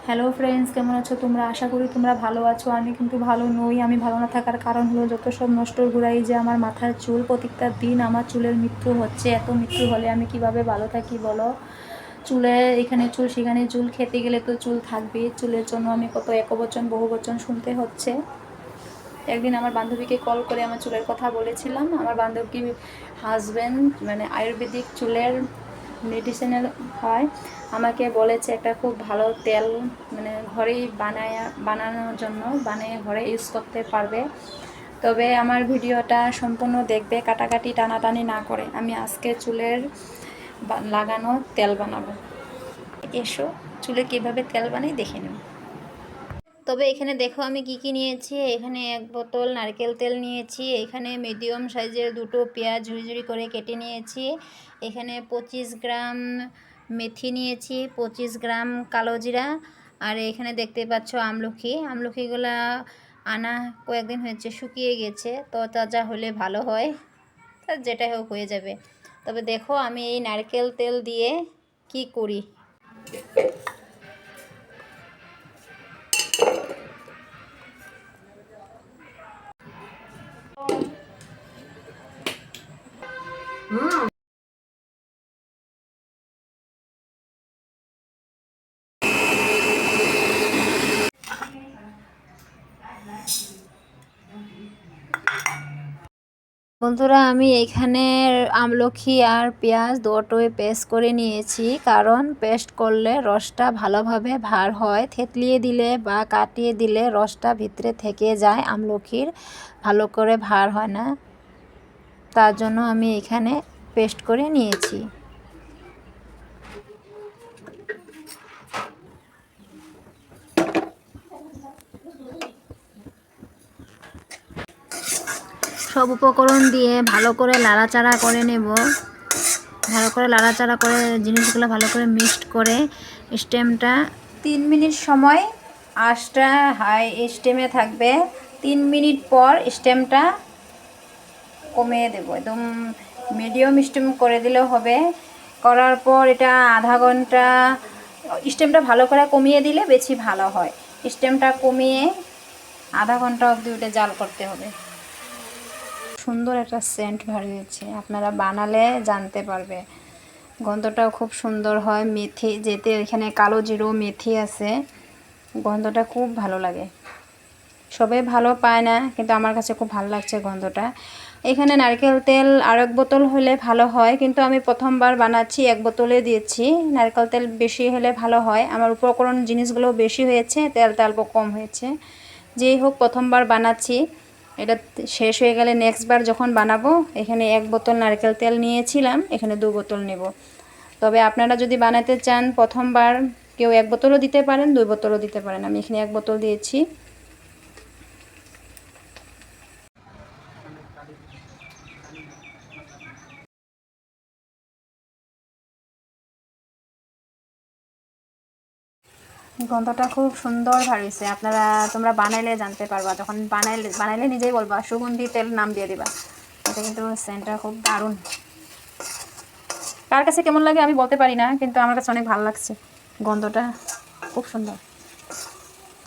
Hello friends, কেমন আছো তোমরা? আশা করি তোমরা ভালো আছো। আমি কিন্তু ভালো নই। আমি ভালো না থাকার কারণ হলো যত সব নষ্টর গোড়াই যে আমার মাথার চুল। প্রত্যেকটা দিন আমার চুলের মৃত্যু হচ্ছে। এত মৃত্যু হলে আমি কিভাবে ভালো থাকি বলো? চুলে এখানে চুল সেখানে চুল, খেতে গেলে তো চুল থাকবে। চুলের জন্য আমি কত একবচন বহুবচন শুনতে হচ্ছে। একদিন আমার বান্ধবীকে কল করে আমার চুলের কথা বলেছিলাম। আমার বান্ধবী হাজব্যান্ড মানে আয়ুর্বেদিক চুলের মেডিসিনের হয়, আমাকে বলেছে একটা খুব ভালো তেল মানে ঘরেই বানানোর জন্য বানিয়ে ঘরে ইউজ করতে পারবে। তবে আমার ভিডিওটা সম্পূর্ণ দেখবে, কাটাকাটি টানাটানি না করে। আমি আজকে চুলের লাগানো তেল বানাবো। এসো চুলে কীভাবে তেল বানাই দেখে নিও। তবে এখানে দেখো আমি কি কি নিয়েছি। এখানে 1 বোতল নারকেল তেল নিয়েছি। এখানে মিডিয়াম সাইজের 2টো পেঁয়াজ ঝুড়ি করে কেটে নিয়েছি। এখানে 25 গ্রাম মেথি নিয়েছি, 25 গ্রাম কালো জিরা। আর এখানে দেখতে পাচ্ছ আমলকিগুলা আনা কয়েকদিন হয়েছে, শুকিয়ে গেছে, তো তাজা হলে ভালো হয়, তা যেটাই হোক হয়ে যাবে। তবে দেখো আমি এই নারকেল তেল দিয়ে কি করি। বন্ধুরা, আমি এইখানে আমলকি আর পেঁয়াজ দুটোই পেস্ট করে নিয়েছি, কারণ পেস্ট করলে রসটা ভালোভাবে ভার হয়। থেতলিয়ে দিলে বা কাটিয়ে দিলে রসটা ভিতরে থেকে যায়, আমলকির ভালো করে ভার হয় না। তার জন্য আমি এখানে পেস্ট করে নিয়েছি। সব উপকরণ দিয়ে ভালো করে নাড়াচাড়া করে নেব। ভালো করে নাড়াচাড়া করে জিনিসগুলো ভালো করে মিক্সড করে স্টেমটা 3 মিনিট সময় আঁচটা হাই স্টেমে থাকবে। 3 মিনিট পর স্টেমটা কমিয়ে দেব, একদম মিডিয়াম স্টিম করে দিলেও হবে। করার পর এটা আধা ঘন্টা স্টিমটা ভালো করে কমিয়ে দিলে বেশি ভালো হয়। স্টিমটা কমিয়ে আধা ঘন্টা অবধি ওটা জাল করতে হবে। সুন্দর একটা সেন্ট ভার হয়েছে, আপনারা বানালে জানতে পারবে। গন্ধটাও খুব সুন্দর হয়। মেথি যেতে এখানে কালো জিরো মেথি আছে, গন্ধটা খুব ভালো লাগে। সবাই ভালো পায় না, কিন্তু আমার কাছে খুব ভালো লাগছে গন্ধটা। এখানে নারকেল তেল আর 1 বোতল হলে ভালো হয়, কিন্তু আমি প্রথমবার বানাচ্ছি 1 বোতলে দিয়েছি। নারকেল তেল বেশি হলে ভালো হয়। আমার উপকরণ জিনিসগুলো বেশি হয়েছে, তেলটা অল্প কম হয়েছে। যেই হোক প্রথমবার বানাচ্ছি, এটা শেষ হয়ে গেলে নেক্সট বার যখন বানাবো এখানে 1 বোতল নারকেল তেল নিয়েছিলাম, এখানে 2 বোতল নেব। তবে আপনারা যদি বানাতে চান প্রথমবার কেউ 1 বোতলও দিতে পারেন, 2 বোতলও দিতে পারেন। আমি এখানে 1 বোতল দিয়েছি। গন্ধটা খুব সুন্দর হয়েছে। তোমরা বানাইলে জানতে পারবা, যখন বানাইলে নিজেই বলবা সুগন্ধি তেল নাম দিয়ে দিবা। এটা কিন্তু সেন্টটা খুব দারুণ। কার কাছে কেমন লাগে আমি বলতে পারি না, কিন্তু আমার কাছে অনেক ভালো লাগছে। গন্ধটা খুব সুন্দর।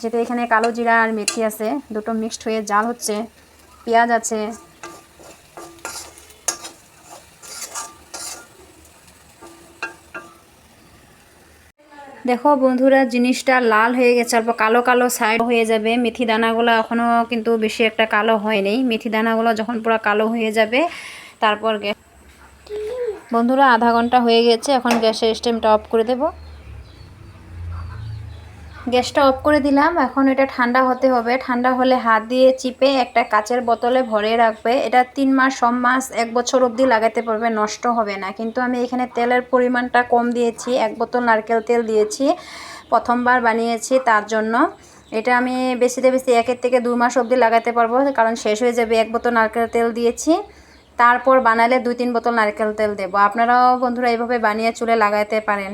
যেটা এখানে কালো জিরা আর মেথি আছে, দুটো মিক্সড হয়ে জাল হচ্ছে, পেঁয়াজ আছে। দেখো বন্ধুরা, জিনিসটা লাল হয়ে গেছে, অল্প কালো কালো সাইড হয়ে যাবে। মেথি দানাগুলো এখনও কিন্তু বেশি একটা কালো হয়নি। মেথি দানাগুলো যখন পুরো কালো হয়ে যাবে তারপর বন্ধুরা আধা ঘন্টা হয়ে গেছে, এখন গ্যাসের স্টিমটা অফ করে দেব। গ্যাসটা অফ করে দিলাম। এখন এটা ঠান্ডা হতে হবে। ঠান্ডা হলে হাত দিয়ে চিপে একটা কাচের বোতলে ভরে রাখবে। এটা 3 মাস, 6 মাস, 1 বছর অবধি লাগাতে পারবে, নষ্ট হবে না। কিন্তু আমি এখানে তেলের পরিমাণটা কম দিয়েছি, 1 বোতল নারকেল তেল দিয়েছি, প্রথমবার বানিয়েছি, তার জন্য এটা আমি বেশিতে বেশি 1 থেকে 2 মাস অবধি লাগাতে পারবো, কারণ শেষ হয়ে যাবে। 1 বোতল নারকেল তেল দিয়েছি, তারপর বানালে 2-3 বোতল নারকেল তেল দেবো। আপনারাও বন্ধুরা এইভাবে বানিয়ে চুলে লাগাতে পারেন।